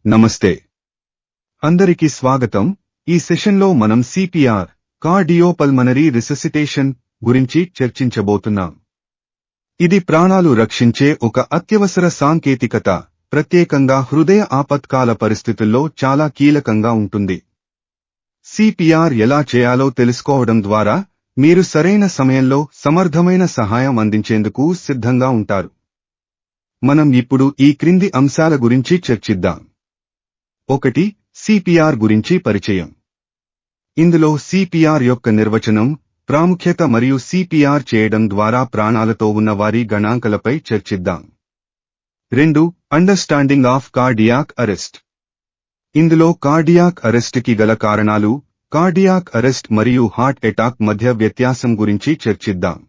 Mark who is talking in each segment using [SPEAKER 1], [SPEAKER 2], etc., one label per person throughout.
[SPEAKER 1] నమస్తే అందరికీ స్వాగతం। ఈ సెషన్లో మనం సిపిఆర్ కార్డియోపల్మనరీ రిససిటేషన్ గురించి చర్చించబోతున్నాం। ఇది ప్రాణాలు రక్షించే ఒక అత్యవసర సాంకేతికత, ప్రత్యేకంగా హృదయ ఆపత్కాల పరిస్థితుల్లో చాలా కీలకంగా ఉంటుంది। సిపిఆర్ ఎలా చేయాలో తెలుసుకోవడం ద్వారా మీరు సరైన సమయంలో సమర్థమైన సహాయం అందించేందుకు సిద్ధంగా ఉంటారు। మనం ఇప్పుడు ఈ క్రింది అంశాల గురించి చర్చిద్దాం। 1. సిపిఆర్ గురించి పరిచయం। ఇందులో సిపిఆర్ యొక్క నిర్వచనం, ప్రాముఖ్యత మరియు సిపిఆర్ చేయడం ద్వారా ప్రాణాలతో ఉన్న వారి గణాంకాలపై చర్చిద్దాం। 2. Understanding of cardiac arrest. ఇందులో కార్డియాక్ అరెస్ట్ కి గల కారణాలు, కార్డియాక్ అరెస్ట్ మరియు హార్ట్ అటాక్ మధ్య వ్యత్యాసం గురించి చర్చిద్దాం।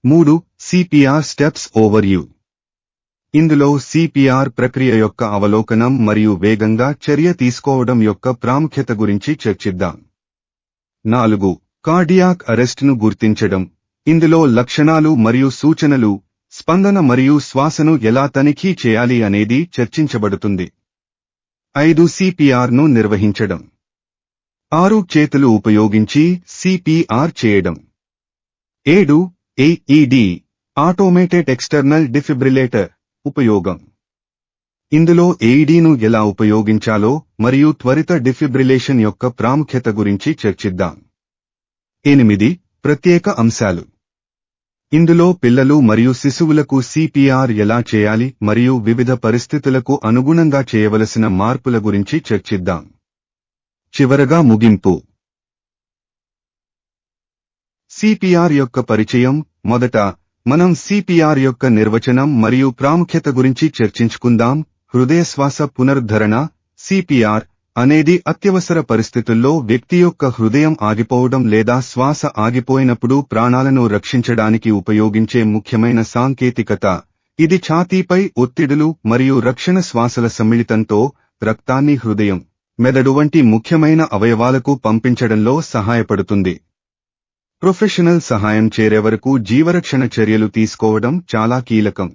[SPEAKER 1] 3. CPR steps overview. ఇందులో సిపిఆర్ ప్రక్రియ యొక్క అవలోకనం మరియు వేగంగా చర్య తీసుకోవడం యొక్క ప్రాముఖ్యత గురించి చర్చిద్దాం। 4. కార్డియాక్ అరెస్ట్ను గుర్తించడం। ఇందులో లక్షణాలు మరియు సూచనలు, స్పందన మరియు శ్వాసను ఎలా తనిఖీ చేయాలి అనేది చర్చించబడుతుంది। 5. సిపిఆర్ను నిర్వహించడం। 6. చేతులు ఉపయోగించి సిపిఆర్ చేయడం। 7. ఏఈడి ఆటోమేటెడ్ ఎక్స్టర్నల్ డిఫిబ్రిలేటర్ ఉపయోగం। ఇందులో ఏఈడిను ఎలా ఉపయోగించాలో మరియు త్వరిత డిఫిబ్రిలేషన్ యొక్క ప్రాముఖ్యత గురించి చర్చిద్దాం। 8. ప్రత్యేక అంశాలు। ఇందులో పిల్లలు మరియు శిశువులకు సిపిఆర్ ఎలా చేయాలి మరియు వివిధ పరిస్థితులకు అనుగుణంగా చేయవలసిన మార్పుల గురించి చర్చిద్దాం। చివరగా ముగింపు। సిపిఆర్ యొక్క పరిచయం। మొదట మనం సిపిఆర్ యొక్క నిర్వచనం మరియు ప్రాముఖ్యత గురించి చర్చించుకుందాం। హృదయ శ్వాస పునరుద్ధరణ। సిపిఆర్ అనేది అత్యవసర పరిస్థితుల్లో వ్యక్తి యొక్క హృదయం ఆగిపోవడం లేదా శ్వాస ఆగిపోయినప్పుడు ప్రాణాలను రక్షించడానికి ఉపయోగించే ముఖ్యమైన సాంకేతికత। ఇది ఛాతీపై ఒత్తిడులు మరియు రక్షణ శ్వాసల సమ్మిళితంతో రక్తాన్ని హృదయం, మెదడు వంటి ముఖ్యమైన అవయవాలకు పంపించడంలో సహాయపడుతుంది। ప్రొఫెషనల్ సహాయం చేరేవరకు జీవరక్షణ చర్యలు తీసుకోవడం చాలా కీలకం।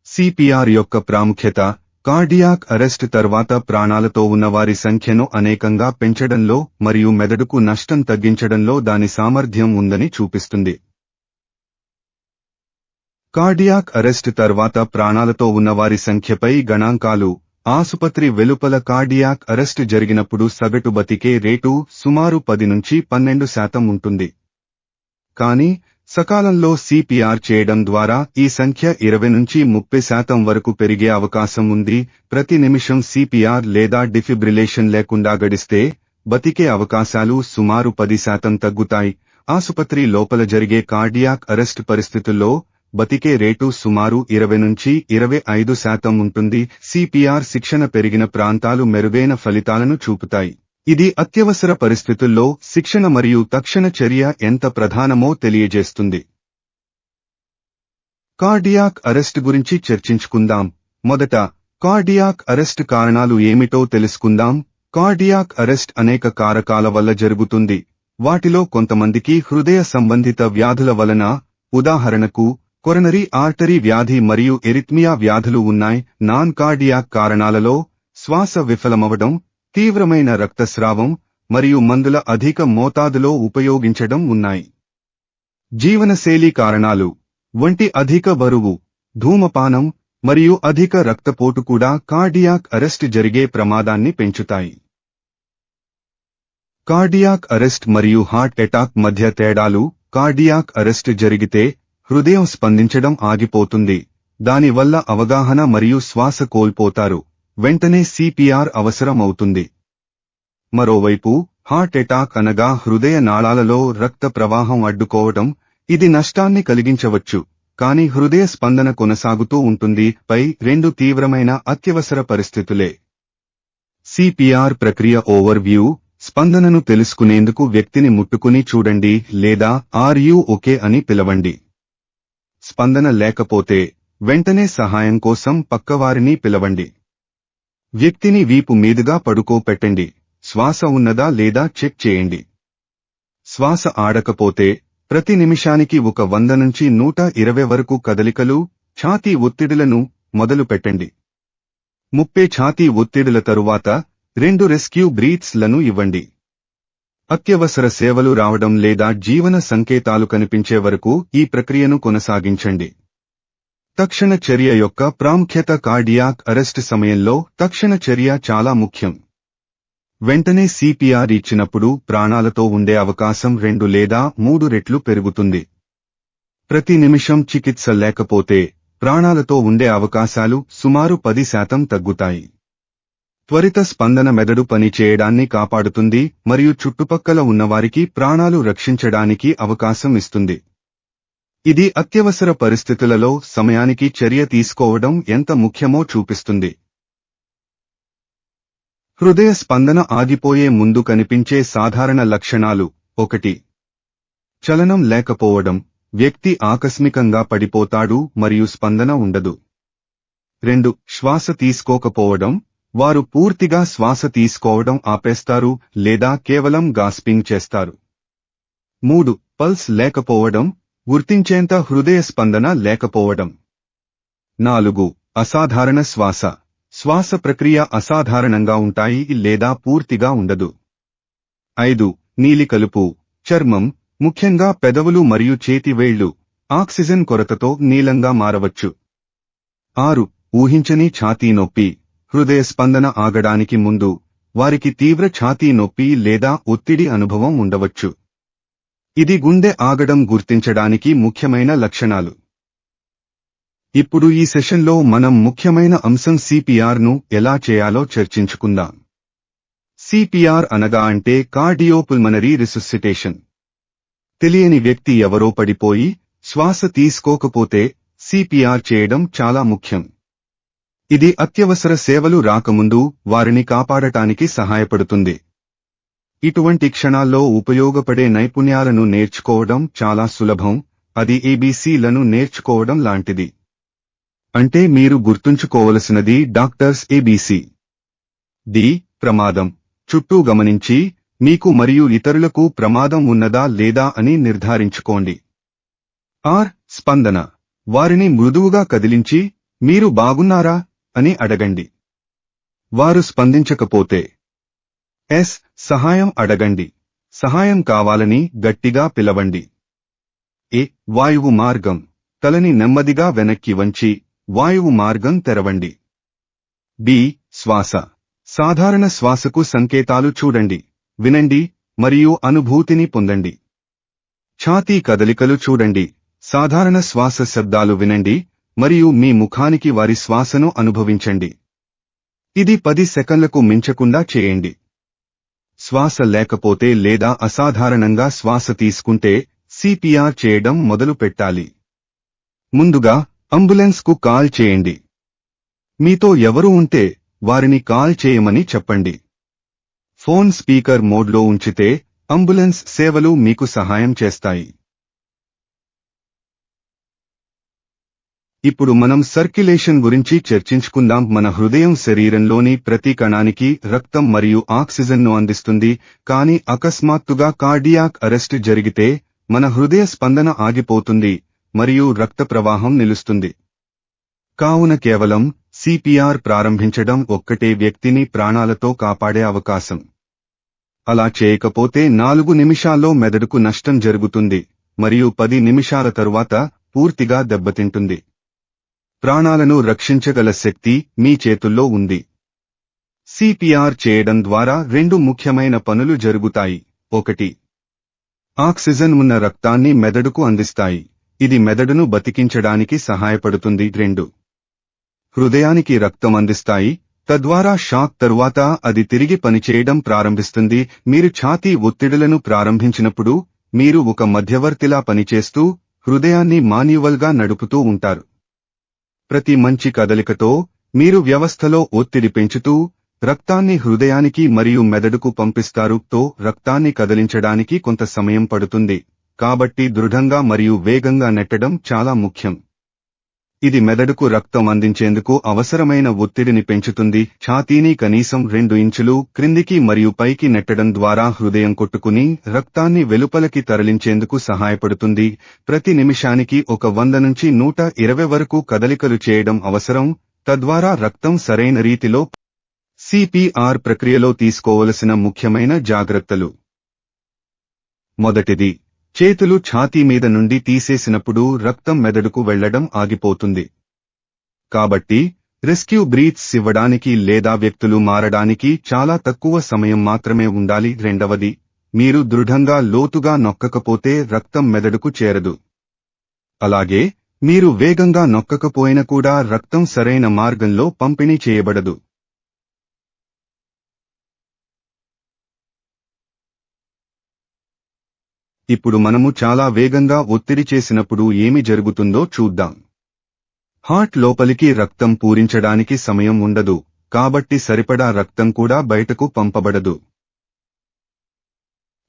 [SPEAKER 1] సిపిఆర్ యొక్క ప్రాముఖ్యత, కార్డియాక్ అరెస్ట్ తర్వాత ప్రాణాలతో ఉన్నవారి సంఖ్యను అనేకంగా పెంచడంలో మరియు మెదడుకు నష్టం తగ్గించడంలో దాని సామర్థ్యం ఉందని చూపిస్తుంది। కార్డియాక్ అరెస్ట్ తర్వాత ప్రాణాలతో ఉన్నవారి సంఖ్యపై గణాంకాలు। ఆసుపత్రి వెలుపల కార్డియాక్ అరెస్ట్ జరిగినప్పుడు సగటు బతికే రేటు సుమారు 10 నుంచి 12% ఉంటుంది। కానీ సకాలంలో సిపిఆర్ చేయడం ద్వారా ఈ సంఖ్య 20 నుంచి 30% వరకు పెరిగే అవకాశం ఉంది। ప్రతి నిమిషం సిపిఆర్ లేదా డిఫిబ్రిలేషన్ లేకుండా గడిస్తే బతికే అవకాశాలు సుమారు 10% తగ్గుతాయి। ఆసుపత్రి లోపల జరిగే కార్డియాక్ అరెస్ట్ పరిస్థితుల్లో బతికే రేటు సుమారు 20 నుంచి 25% ఉంటుంది। సిపిఆర్ శిక్షణ పెరిగిన ప్రాంతాలు మెరుగైన ఫలితాలను చూపుతాయి। ఇది అత్యవసర పరిస్థితుల్లో శిక్షణ మరియు తక్షణ చర్య ఎంత ప్రధానమో తెలియజేస్తుంది। కార్డియాక్ అరెస్ట్ గురించి చర్చించుకుందాం। మొదట కార్డియాక్ అరెస్ట్ కారణాలు ఏమిటో తెలుసుకుందాం। కార్డియాక్ అరెస్ట్ అనేక కారకాల వల్ల జరుగుతుంది। వాటిలో కొంతమందికి హృదయ సంబంధిత వ్యాధుల వలన, ఉదాహరణకు కొరనరీ ఆర్టరీ వ్యాధి మరియు ఎరిథ్మియా వ్యాధులు ఉన్నాయి। నాన్ కార్డియాక్ కారణాలలో శ్వాస విఫలమవడం, తీవ్రమైన రక్తస్రావం మరియు మందుల అధిక మోతాదులో ఉపయోగించడం ఉన్నాయి। జీవనశైలి కారణాలు వంటి అధిక బరువు, ధూమపానం మరియు అధిక రక్తపోటు కూడా కార్డియాక్ అరెస్ట్ జరిగే ప్రమాదాన్ని పెంచుతాయి। కార్డియాక్ అరెస్ట్ మరియు హార్ట్ అటాక్ మధ్య తేడాలు। కార్డియాక్ అరెస్ట్ జరిగితే హృదయం స్పందించడం ఆగిపోతుంది, దానివల్ల అవగాహన మరియు శ్వాస కోల్పోతారు, వెంటనే సిపిఆర్ అవసరం అవుతుంది। మరోవైపు హార్ట్ అటాక్ అనగా హృదయ నాళాలలో రక్త ప్రవాహం అడ్డుకోవడం, ఇది నష్టాన్ని కలిగించవచ్చు, కానీ హృదయ స్పందన కొనసాగుతూ ఉంటుంది। పై రెండు తీవ్రమైన అత్యవసర పరిస్థితులే। సిపిఆర్ ప్రక్రియ ఓవర్వ్యూ। స్పందనను తెలుసుకునేందుకు వ్యక్తిని ముట్టుకుని చూడండి లేదా ఆర్ యు ఓకే అని పిలవండి। స్పందన లేకపోతే వెంటనే సహాయం కోసం పక్కవారిని పిలవండి। వ్యక్తిని వీపు మీదుగా పడుకోపెట్టండి, శ్వాస ఉన్నదా లేదా చెక్ చేయండి। శ్వాస ఆడకపోతే ప్రతి నిమిషానికి 100 నుంచి 120 వరకు కదలికలు, ఛాతీ ఒత్తిడులను మొదలు పెట్టండి। 30 ఛాతీ ఒత్తిడుల తరువాత 2 రెస్క్యూ బ్రీత్స్ లను ఇవ్వండి. అత్యవసర సేవలు రావడం లేదా జీవన సంకేతాలు కనిపించే వరకు ఈ ప్రక్రియను కొనసాగించండి. తక్షణ చర్య యొక్క ప్రాముఖ్యత. కార్డియాక్ అరెస్ట్ సమయంలో తక్షణ చర్య చాలా ముఖ్యం. వెంటనే సిపిఆర్ ఇచ్చినప్పుడు ప్రాణాలతో ఉండే అవకాశం 2 లేదా 3 రెట్లు పెరుగుతుంది. ప్రతి నిమిషం చికిత్స లేకపోతే ప్రాణాలతో ఉండే అవకాశాలు సుమారు 10% తగ్గుతాయి. త్వరిత స్పందన మెదడు పని చేయడాన్ని కాపాడుతుంది మరియు చుట్టుపక్కల ఉన్నవారికి ప్రాణాలు రక్షించడానికి అవకాశం ఇస్తుంది. ఇది అత్యవసర పరిస్థితులలో సమయానికి చర్య తీసుకోవడం ఎంత ముఖ్యమో చూపిస్తుంది. హృదయ స్పందన ఆగిపోయే ముందు కనిపించే సాధారణ లక్షణాలు. 1. చలనం లేకపోవడం. వ్యక్తి ఆకస్మికంగా పడిపోతాడు మరియు స్పందన ఉండదు. 2. శ్వాస తీసుకోకపోవడం. వారు పూర్తిగా శ్వాస తీసుకోవడం ఆపేస్తారు లేదా కేవలం గాస్పింగ్ చేస్తారు. 3. పల్స్ లేకపోవడం. గుర్తించేంత హృదయ స్పందన లేకపోవడం. 4. అసాధారణ శ్వాస. శ్వాస ప్రక్రియ అసాధారణంగా ఉంటాయి లేదా పూర్తిగా ఉండదు. 5. నీలికలుపు. చర్మం, ముఖ్యంగా పెదవులు మరియు చేతివేళ్లు, ఆక్సిజన్ కొరతతో నీలంగా మారవచ్చు. 6. ఊహించని ఛాతీ నొప్పి. హృదయ స్పందన ఆగడానికి ముందు వారికి తీవ్ర ఛాతీ నొప్పి లేదా ఒత్తిడి అనుభవం ఉండవచ్చు. ఇది గుండె ఆగడం గుర్తించడానికి ముఖ్యమైన లక్షణాలు. ఇప్పుడు ఈ సెషన్లో మనం ముఖ్యమైన అంశం సిపిఆర్ ను ఎలా చేయాలో చర్చించుకుందాం. సిపిఆర్ అనగా అంటే కార్డియోపుల్మనరీ రిసుసిటేషన్. తెలియని వ్యక్తి ఎవరో పడిపోయి శ్వాస తీసుకోకపోతే సిపిఆర్ చేయడం చాలా ముఖ్యం. ఇది అత్యవసర సేవలు రాకముందు వారిని కాపాడటానికి సహాయపడుతుంది. ఇటువంటి క్షణాల్లో ఉపయోగపడే నైపుణ్యాలను నేర్చుకోవడం చాలా సులభం. అది ఏబీసీలను నేర్చుకోవడం లాంటిది. అంటే మీరు గుర్తుంచుకోవలసినది డాక్టర్స్ ఏబీసీ. డి. ప్రమాదం. చుట్టూ గమనించి మీకు మరియు ఇతరులకు ప్రమాదం ఉన్నదా లేదా అని నిర్ధారించుకోండి. ఆర్. స్పందన. వారిని మృదువుగా కదిలించి మీరు బాగున్నారా అని అడగండి. వారు స్పందించకపోతే ఎస్. సహాయం అడగండి. సహాయం కావాలని గట్టిగా పిలవండి. ఏ. వాయువు మార్గం. తలని నెమ్మదిగా వెనక్కి వంచి వాయువు మార్గం తెరవండి. బి. శ్వాస. సాధారణ శ్వాసకు సంకేతాలు చూడండి, వినండి మరియు అనుభూతిని పొందండి. ఛాతీ కదలికలు చూడండి, సాధారణ శ్వాస శబ్దాలు వినండి మరియు మీ ముఖానికి వారి శ్వాసను అనుభవించండి. ఇది 10 సెకన్లకు మించకుండా చేయండి. శ్వాస లేకపోతే లేదా అసాధారణంగా శ్వాస తీసుకుంటే సిపిఆర్ చేయడం మొదలు పెట్టాలి. ముందుగా అంబులెన్స్కు కాల్ చేయండి. మీతో ఎవరు ఉంటే వారిని కాల్ చేయమని చెప్పండి. ఫోన్ స్పీకర్ మోడ్లో ఉంచితే అంబులెన్స్ సేవలు మీకు సహాయం చేస్తాయి. ఇప్పుడు మనం సర్క్యులేషన్ గురించి చర్చించుకుందాం. మన హృదయం శరీరంలోని ప్రతి కణానికి రక్తం మరియు ఆక్సిజన్ను అందిస్తుంది. కానీ అకస్మాత్తుగా కార్డియాక్ అరెస్ట్ జరిగితే మన హృదయ స్పందన ఆగిపోతుంది మరియు రక్త ప్రవాహం నిలుస్తుంది. కావున కేవలం సిపిఆర్ ప్రారంభించడం ఒక్కటే వ్యక్తిని ప్రాణాలతో కాపాడే అవకాశం. అలా చేయకపోతే 4 నిమిషాల్లో మెదడుకు నష్టం జరుగుతుంది మరియు 10 నిమిషాల తరువాత పూర్తిగా దెబ్బతింటుంది. ప్రాణాలను రక్షించగల శక్తి మీ చేతుల్లో ఉంది. సిపిఆర్ చేయడం ద్వారా 2 ముఖ్యమైన పనులు జరుగుతాయి. 1. ఆక్సిజన్ ఉన్న రక్తాన్ని మెదడుకు అందిస్తాయి. ఇది మెదడును బతికించడానికి సహాయపడుతుంది. 2. హృదయానికి రక్తం అందిస్తాయి. తద్వారా షాక్ తరువాత అది తిరిగి పనిచేయడం ప్రారంభిస్తుంది. మీరు ఛాతీ ఒత్తిడులను ప్రారంభించినప్పుడు మీరు ఒక మధ్యవర్తిలా పనిచేస్తూ హృదయాన్ని మాన్యువల్గా నడుపుతూ ఉంటారు. ప్రతి మంచి కదలికతో మీరు వ్యవస్థలో ఒత్తిడి పెంచుతూ రక్తాన్ని హృదయానికి మరియు మెదడుకు పంపిస్తారు. రక్తాన్ని కదిలించడానికి కొంత సమయం పడుతుంది, కాబట్టి దృఢంగా మరియు వేగంగా నెట్టడం చాలా ముఖ్యం. ఇది మెదడుకు రక్తం అందించేందుకు అవసరమైన ఒత్తిడిని పెంచుతుంది. ఛాతీని కనీసం 2 ఇంచులు క్రిందికి మరియు పైకి నెట్టడం ద్వారా హృదయం కొట్టుకుని రక్తాన్ని వెలుపలకి తరలించేందుకు సహాయపడుతుంది. ప్రతి నిమిషానికి 100 నుంచి 120 వరకు కదలికలు చేయడం అవసరం. తద్వారా రక్తం సరైన రీతిలో సిపిఆర్ ప్రక్రియలో తీసుకోవలసిన ముఖ్యమైన జాగ్రత్తలు. మొదటిది, చేతులు ఛాతీ మీద నుండి తీసేసినప్పుడు రక్తం మెదడుకు వెళ్లడం ఆగిపోతుంది. కాబట్టి రెస్క్యూ బ్రీత్స్ ఇవ్వడానికి లేదా వ్యక్తులు మారడానికి చాలా తక్కువ సమయం మాత్రమే ఉండాలి. రెండవది, మీరు దృఢంగా లోతుగా నొక్కకపోతే రక్తం మెదడుకు చేరదు. అలాగే మీరు వేగంగా నొక్కకపోయినా కూడా రక్తం సరైన మార్గంలో పంపిణీ చేయబడదు. ఇప్పుడు మనము చాలా వేగంగా ఒత్తిడి చేసినప్పుడు ఏమి జరుగుతుందో చూద్దాం. హార్ట్ లోపలికి రక్తం పూరించడానికి సమయం ఉండదు, కాబట్టి సరిపడా రక్తం కూడా బయటకు పంపబడదు.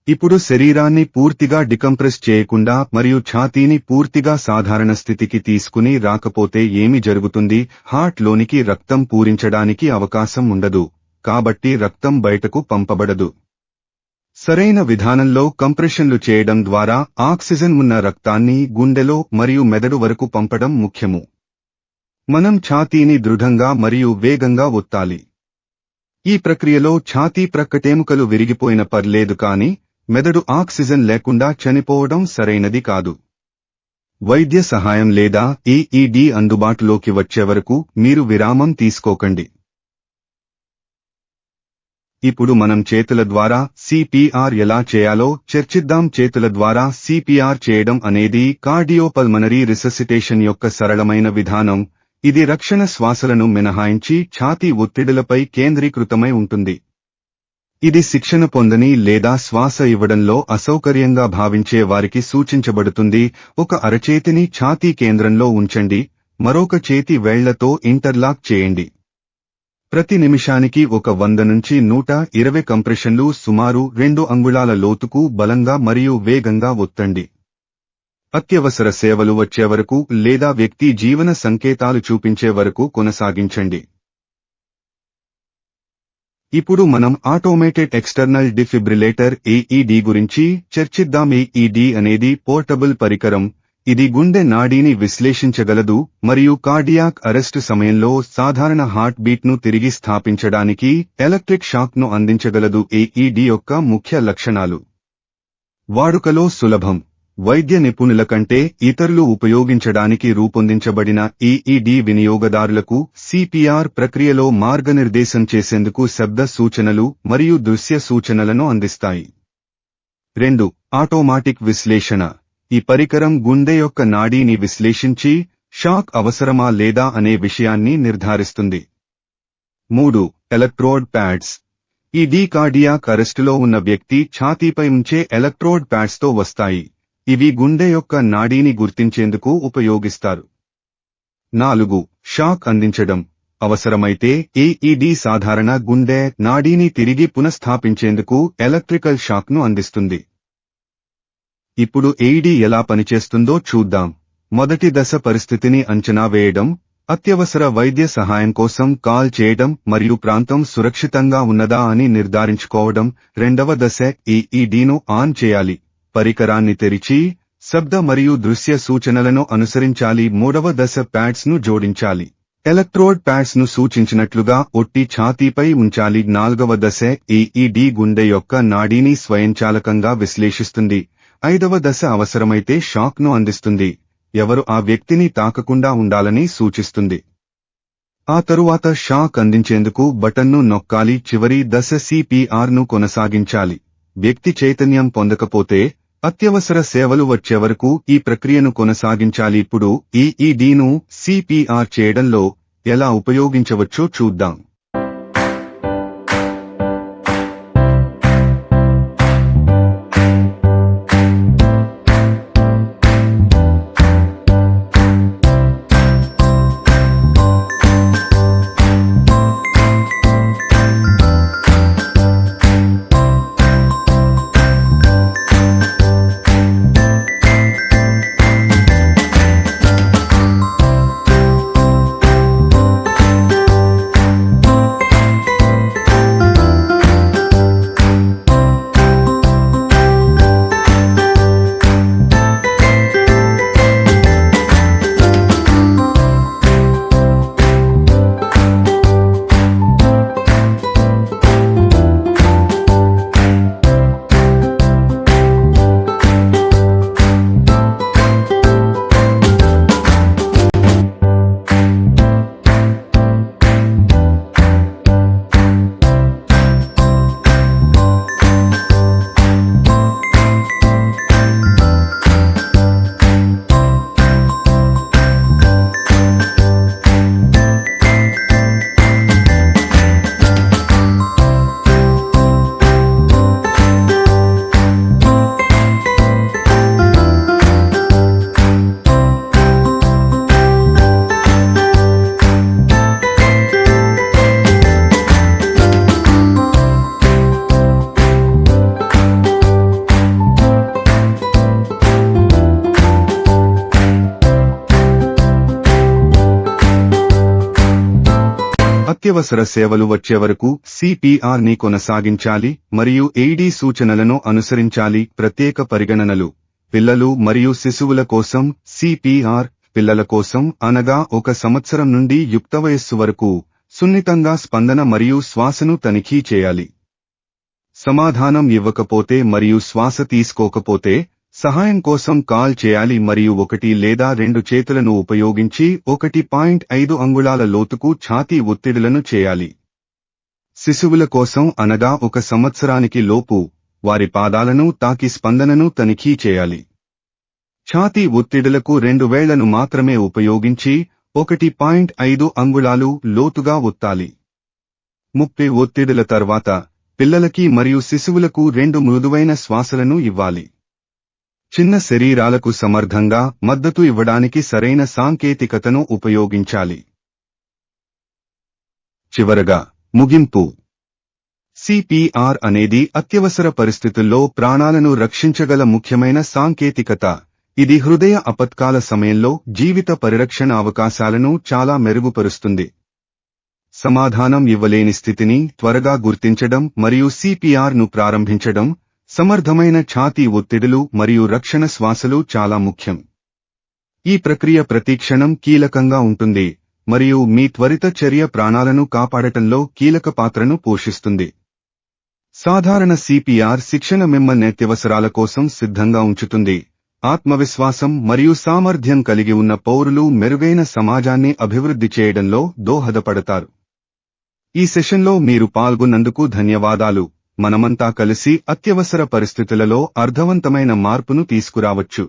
[SPEAKER 1] ఇప్పుడు శరీరాన్ని పూర్తిగా డికంప్రెస్ చేయకుండా మరియు ఛాతీని పూర్తిగా సాధారణ స్థితికి తీసుకుని రాకపోతే ఏమి జరుగుతుంది? హార్ట్ లోనికి రక్తం పూరించడానికి అవకాశం ఉండదు, కాబట్టి రక్తం బయటకు పంపబడదు. సరైన విధానంలో కంప్రెషన్లు చేయడం ద్వారా ఆక్సిజన్ ఉన్న రక్తాన్ని గుండెలో మరియు మెదడు వరకు పంపడం ముఖ్యము. మనం ఛాతీని దృఢంగా మరియు వేగంగా ఒత్తాలి. ఈ ప్రక్రియలో ఛాతీ ప్రక్కటెముకలు విరిగిపోయిన పర్లేదు కానీ మెదడు ఆక్సిజన్ లేకుండా చనిపోవడం సరైనది కాదు. వైద్య సహాయం లేదా ఏఈడి అందుబాటులోకి వచ్చే వరకు మీరు విరామం తీసుకోకండి. ఇప్పుడు మనం చేతుల ద్వారా సిపిఆర్ ఎలా చేయాలో చర్చిద్దాం. చేతుల ద్వారా సిపిఆర్ చేయడం అనేది కార్డియోపల్మనరీ రిససిటేషన్ యొక్క సరళమైన విధానం. ఇది రక్షణ శ్వాసలను మినహాయించి ఛాతీ ఒత్తిడులపై కేంద్రీకృతమై ఉంటుంది. ఇది శిక్షణ పొందని లేదా శ్వాస ఇవ్వడంలో అసౌకర్యంగా భావించే వారికి సూచించబడుతుంది. ఒక అరచేతిని ఛాతీ కేంద్రంలో ఉంచండి, మరొక చేతి వేళ్లతో ఇంటర్లాక్ చేయండి. ప్రతి నిమిషానికి 100 నుంచి 120 కంప్రెషన్లు సుమారు 2 అంగుళాల లోతుకు బలంగా మరియు వేగంగా ఒత్తండి. అత్యవసర సేవలు వచ్చే వరకు లేదా వ్యక్తి జీవన సంకేతాలు చూపించే వరకు కొనసాగించండి. ఇప్పుడు మనం ఆటోమేటెడ్ ఎక్స్టర్నల్ డిఫిబ్రిలేటర్ ఏఈడి గురించి చర్చిద్దాం. ఏఈడి అనేది పోర్టబుల్ పరికరం. ఇది గుండె నాడీని విశ్లేషించగలదు మరియు కార్డియాక్ అరెస్టు సమయంలో సాధారణ హార్ట్ బీట్ను తిరిగి స్థాపించడానికి ఎలక్ట్రిక్ షాక్ను అందించగలదు. ఏఈడి యొక్క ముఖ్య లక్షణాలు: వాడుకలో సులభం. వైద్య నిపుణుల కంటే ఇతరులు ఉపయోగించడానికి రూపొందించబడిన ఏఈడి వినియోగదారులకు సిపిఆర్ ప్రక్రియలో మార్గనిర్దేశం చేసేందుకు శబ్ద సూచనలు మరియు దృశ్య సూచనలను అందిస్తాయి. 2. ఆటోమాటిక్ విశ్లేషణ. ఈ పరికరం గుండె యొక్క నాడీని విశ్లేషించి షాక్ అవసరమా లేదా అనే విషయాన్ని నిర్ధారిస్తుంది. 3. Electrode pads. ఈ కార్డియాక్ అరెస్టులో ఉన్న వ్యక్తి ఛాతీపై ఉంచే ఎలక్ట్రోడ్ ప్యాడ్స్తో వస్తాయి. ఇవి గుండె యొక్క నాడీని గుర్తించేందుకు ఉపయోగిస్తారు. 4. షాక్ అందించడం. అవసరమైతే ఏఈడి సాధారణ గుండె నాడీని తిరిగి పునఃస్థాపించేందుకు ఎలక్ట్రికల్ షాక్ను అందిస్తుంది. ఇప్పుడు ఏఈడి ఎలా పనిచేస్తుందో చూద్దాం. మొదటి దశ పరిస్థితిని అంచనా వేయడం, అత్యవసర వైద్య సహాయం కోసం కాల్ చేయడం మరియు ప్రాంతం సురక్షితంగా ఉన్నదా అని నిర్ధారించుకోవడం. రెండవ దశ ఏఈడిను ఆన్ చేయాలి, పరికరాన్ని తెరిచి శబ్ద మరియు దృశ్య సూచనలను అనుసరించాలి. మూడవ దశ ప్యాడ్స్ ను జోడించాలి, ఎలక్ట్రోడ్ ప్యాడ్స్ ను సూచించినట్లుగా ఒట్టి ఛాతీపై ఉంచాలి. నాల్గవ దశ ఏఈడి గుండె యొక్క నాడీని స్వయంచాలకంగా విశ్లేషిస్తుంది. ఐదవ దశ అవసరమైతే షాక్ ను అందిస్తుంది, ఎవరు ఆ వ్యక్తిని తాకకుండా ఉండాలని సూచిస్తుంది. ఆ తరువాత షాక్ అందించేందుకు బటన్ను నొక్కాలి. చివరి దశ సిపిఆర్ ను కొనసాగించాలి. వ్యక్తి చైతన్యం పొందకపోతే అత్యవసర సేవలు వచ్చే వరకు ఈ ప్రక్రియను కొనసాగించాలి. ఇప్పుడు ఏఈడిను సిపిఆర్ చేయడంలో ఎలా ఉపయోగించవచ్చో చూద్దాం. అత్యవసర సేవలు వచ్చేవరకు CPR ని కొనసాగించాలి మరియు AED సూచనలను అనుసరించాలి. ప్రత్యేక పరిగణనలు: పిల్లలు మరియు శిశువుల కోసం CPR. పిల్లల కోసం అనగా 1 సంవత్సరం నుండి యుక్త వయస్సు వరకు సున్నితంగా స్పందన మరియు శ్వాసను తనిఖీ చేయాలి. సమాధానం ఇవ్వకపోతే మరియు శ్వాస తీసుకోకపోతే సహాయం కోసం కాల్ చేయాలి మరియు 1 లేదా 2 చేతులను ఉపయోగించి 1.5 అంగుళాల లోతుకు ఛాతీ ఒత్తిడులను చేయాలి. శిశువుల కోసం అనగా 1 సంవత్సరానికి లోపు వారి పాదాలను తాకి స్పందనను తనిఖీ చేయాలి. ఛాతీ ఒత్తిడులకు 2 వేళ్లను మాత్రమే ఉపయోగించి 1.5 అంగుళాలు లోతుగా ఒత్తాలి. 30 ఒత్తిడుల తర్వాత పిల్లలకి మరియు శిశువులకు 2 మృదువైన శ్వాసలను ఇవ్వాలి. చిన్న శరీరాలకు సమర్థంగా మద్దతు ఇవ్వడానికి సరైన సాంకేతికతను ఉపయోగించాలి. చివరగా ముగింపు: CPR అనేది అత్యవసర పరిస్థితుల్లో ప్రాణాలను రక్షించగల ముఖ్యమైన సాంకేతికత. ఇది హృదయ అపత్కాల సమయంలో జీవిత పరిరక్షణ అవకాశాలను చాలా మెరుగుపరుస్తుంది. సమాధానం ఇవ్వలేని స్థితిని త్వరగా గుర్తించడం మరియు CPR ను ప్రారంభించడం, సమర్థమైన ఛాతీ ఒత్తిడులు మరియు రక్షణ శ్వాసలు చాలా ముఖ్యం. ఈ ప్రక్రియ ప్రతి క్షణం కీలకంగా ఉంటుంది మరియు మీ త్వరిత చర్య ప్రాణాలను కాపాడటంలో కీలక పాత్రను పోషిస్తుంది. సాధారణ CPR శిక్షణ మిమ్మల్ని అత్యవసరాల కోసం సిద్ధంగా ఉంచుతుంది. ఆత్మవిశ్వాసం మరియు సామర్థ్యం కలిగి ఉన్న పౌరులు మెరుగైన సమాజాన్ని అభివృద్ధి చేయడంలో దోహదపడతారు. ఈ సెషన్లో మీరు పాల్గొన్నందుకు ధన్యవాదాలు. మనమంతా కలిసి అత్యవసర పరిస్థితులలో అర్థవంతమైన మార్పును తీసుకురావచ్చు.